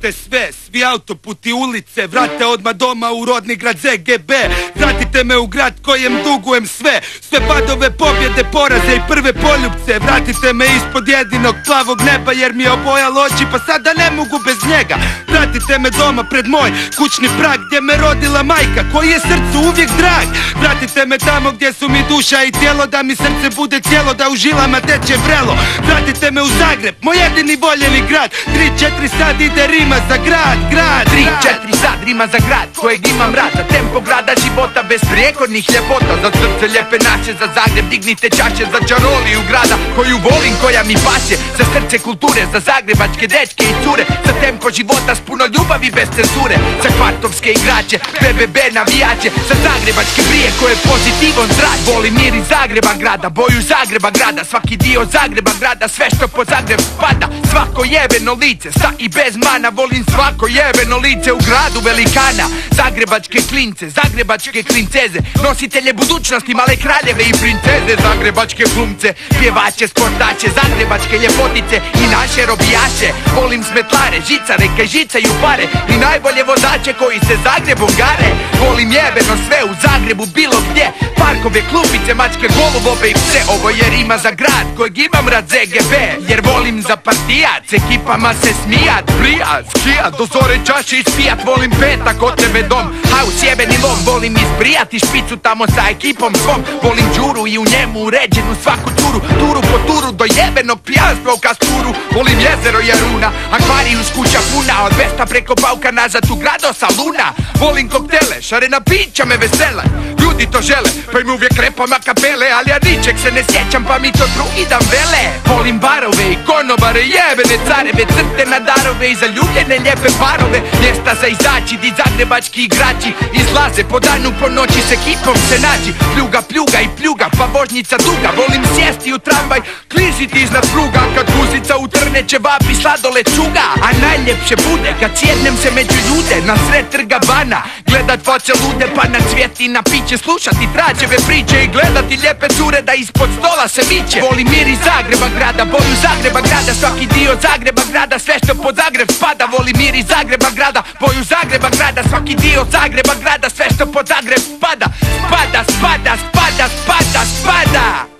Vratite sve, svi autoputi, ulice, vrate odmah doma u rodni grad ZGB. Vratite me u grad kojem dugujem sve, sve padove, pobjede, poraze i prve poljupce. Vratite me ispod jedinog plavog neba jer mi je obojalo oči pa sada ne mogu bez njega. Vratite me doma pred moj kućni prag gdje me rodila majka koji je srcu uvijek drag. Vratite me tamo gdje su mi duša i tijelo, da mi srce bude cijelo, da u žilama teče vrelo. Vratite me u Zagreb, moj jedini voljeni grad. 3-4 sad ide rima za grad, grad. 3-4 sad rima za grad kojeg imam rad. Za tempo grada života bez prijekornih ljepota. Za srce lijepe naše, za Zagreb dignite čaše. Za čaroliju grada koju volim, koja mi paše. Za srce kulture, za zagrebačke dečke i cure. Za tempo života s puno ljubavi bez cenzure. Za kvartovske igrače, BBB navijače. Za zagrebačke brije koje pozitivan zrak. Volim mir iz Zagreba grada, boju Zagreba grada. Svaki dio Zagreba grada, sve što po Zagreb spada. Svako jebeno lice, sa i bez mana. Volim svako jebeno lice u gradu velikana. Zagrebačke klince, zagrebačke klinceze, nositelje budućnosti, male kraljeve i princeze. Zagrebačke glumce, pjevače, sportače, zagrebačke ljepotice i naše robijaše. Volim smetlare, žicare, kaj žicaju pare i najbolje vozače koji se Zagrebom gare. Volim jebeno sve u Zagrebu bilo gdje, parkove, klupice, mačke, golubove i pse. Ovo je rima za grad kojeg imam rad ZGB, jer volim za partijat, s ekipama se smijat, prijat, skijat, do zore čaše ispijat. Volim petak od tebe dom, haus jebeni lom. Volim izbrijat i špicu tamo sa ekipom svom. Volim džuru i u njemu uređenu svaku turu, turu po turu do jebenog pijanstva u Kasturu. Volim jezero Jaruna, akvarijus kuća puna, od Vesta preko Bauka nazad u grad do Saluna. Volim koktele, šarena pića me vesele, ljudi to žele, pa im uvijek repam a kapele. Ali ja ničeg se ne sjećam pa mi to drugi dan vele. Volim barove i konobare, jebene careve, crte na darove i zaljubljene lijepe parove. Mjesta za izaći di zagrebački igrači izlaze po danu, po noći s ekipom se nađi. Pljuga, pljuga i pljuga, pa vožnjica duga. Volim sjesti u tramvaj, kliziti iznad pruga, kad guzica utrne ćevapi sladoled čuga. A najljepše bude kad sjednem se među ljude na sred trga bana, gledat face lude pa na cvjeti na piće, slušati trađeve priče i gledati lijepe cure da ispod stola se miče. Volim mir iz Zagreba grada, boju Zagreba grada, svaki dio Zagreba grada, sve što pod Zagreb spada. Volim mir iz Zagreba grada, boju Zagreba grada, svaki dio Zagreba grada, sve što pod Zagreb spada. Spada, spada, spada, spada, spada.